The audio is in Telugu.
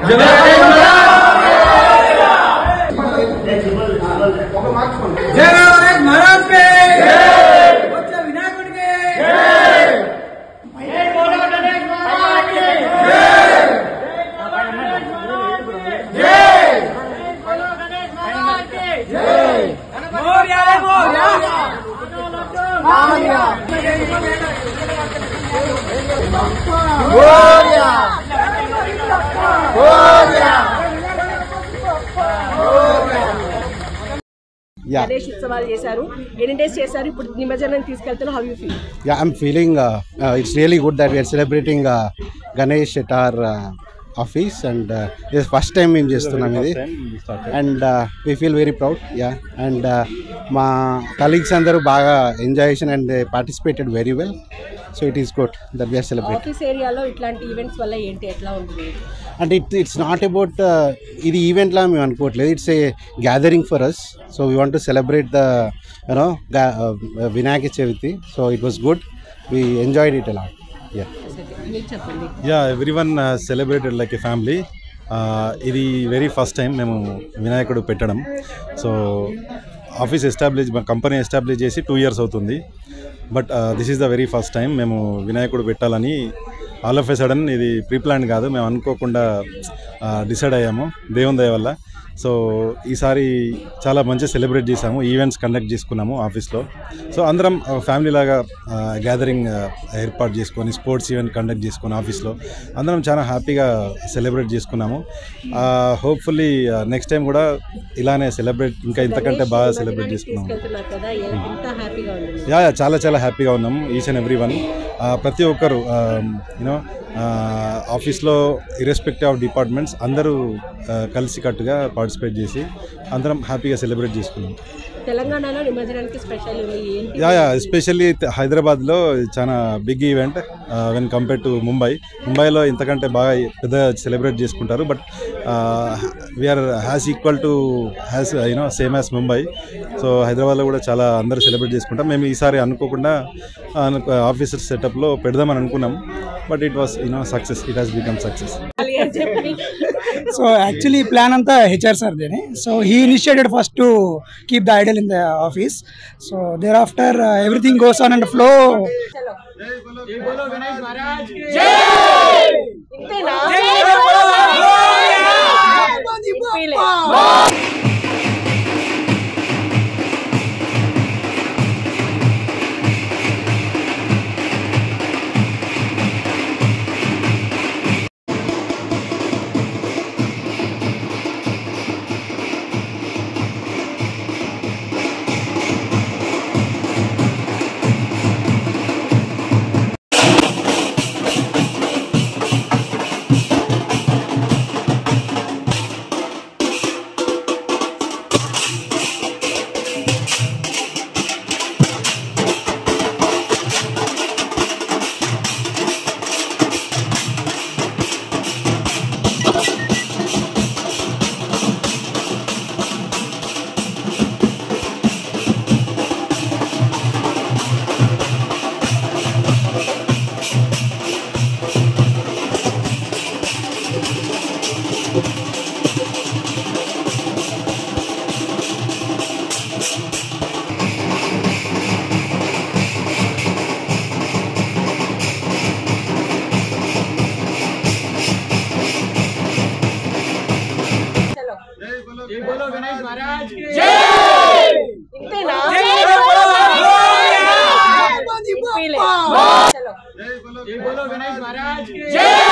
Yeah, I'm feeling it's really good that we are celebrating Ganesh at our office, and this is first time మేము చేస్తున్నాం ఇది, and we feel very proud. Yeah, and మా colleagues అందరూ బాగా ఎంజాయ్ చేశారు and they participated very well, so it is good that we are celebrating. Office area లో ఇట్లాంటి ఈవెంట్స్ వల్ల ఏంటి ఎట్లా ఉంటుంది? And it's not about ఇది ఈవెంట్ లా మేము అనుకోవట్లేదు, it's a gathering for us, so we want to celebrate the Vinayaka Chavithi, so it was good, we enjoyed it a lot. Yeah, everyone celebrated like a family. ఇది వెరీ ఫస్ట్ టైం మేము వినాయకుడు పెట్టడం. So office establish company establish చేసి 2 years అవుతుంది, but this is the very first time మేము వినాయకుడు పెట్టాలని ఆల్ ఆఫ్ ఎ సడన్, ఇది ప్రీ ప్లాన్ కాదు, మేము అనుకోకుండా డిసైడ్ అయ్యాము దేవుని దయ వల్ల. సో ఈసారి చాలా మంచిగా సెలబ్రేట్ చేసాము, ఈవెంట్స్ కండక్ట్ చేసుకున్నాము ఆఫీస్లో. సో అందరం ఫ్యామిలీ లాగా గ్యాదరింగ్ ఏర్పాటు చేసుకొని స్పోర్ట్స్ ఈవెంట్ కండక్ట్ చేసుకొని ఆఫీస్లో అందరం చాలా హ్యాపీగా సెలబ్రేట్ చేసుకున్నాము. హోప్ఫుల్లీ నెక్స్ట్ టైం కూడా ఇలానే సెలబ్రేట్, ఇంకా ఇంతకంటే బాగా సెలబ్రేట్ చేసుకున్నాము. యా చాలా చాలా హ్యాపీగా ఉన్నాము, ఈచ్ అండ్ ఎవ్రీ వన్. ప్రతి ఒక్కరు యూనో ఆఫీస్లో ఇర్రెస్పెక్టివ్ ఆఫ్ డిపార్ట్మెంట్స్ అందరూ కలిసికట్టుగా పార్టిసిపేట్ చేసి అందరం హ్యాపీగా సెలబ్రేట్ చేసుకున్నాం. తెలంగాణలో నిమజ్జనానికి స్పెషల్ ఎస్పెషల్లీ హైదరాబాద్లో చాలా big event when compare to ముంబైలో ఇంతకంటే బాగా పెద్ద సెలబ్రేట్ చేసుకుంటారు, but we are has equal to has same as Mumbai. So హైదరాబాద్లో కూడా చాలా అందరూ సెలబ్రేట్ చేసుకుంటాం. మేము ఈసారి అనుకోకుండా ఆఫీసర్ సెటప్లో పెడదామని అనుకున్నాం, but it was success, it has become success. So actually plan anta HR sir dene, so he initiated first to keep the idol in the office, so thereafter everything goes on and flow. Jai bolo Ganesh Maharaj ki jai. Intena jai bolo. Jai bolo Ganesh Maharaj ki jai. Intena jai bolo. Jai bolo Ganesh Maharaj ki jai.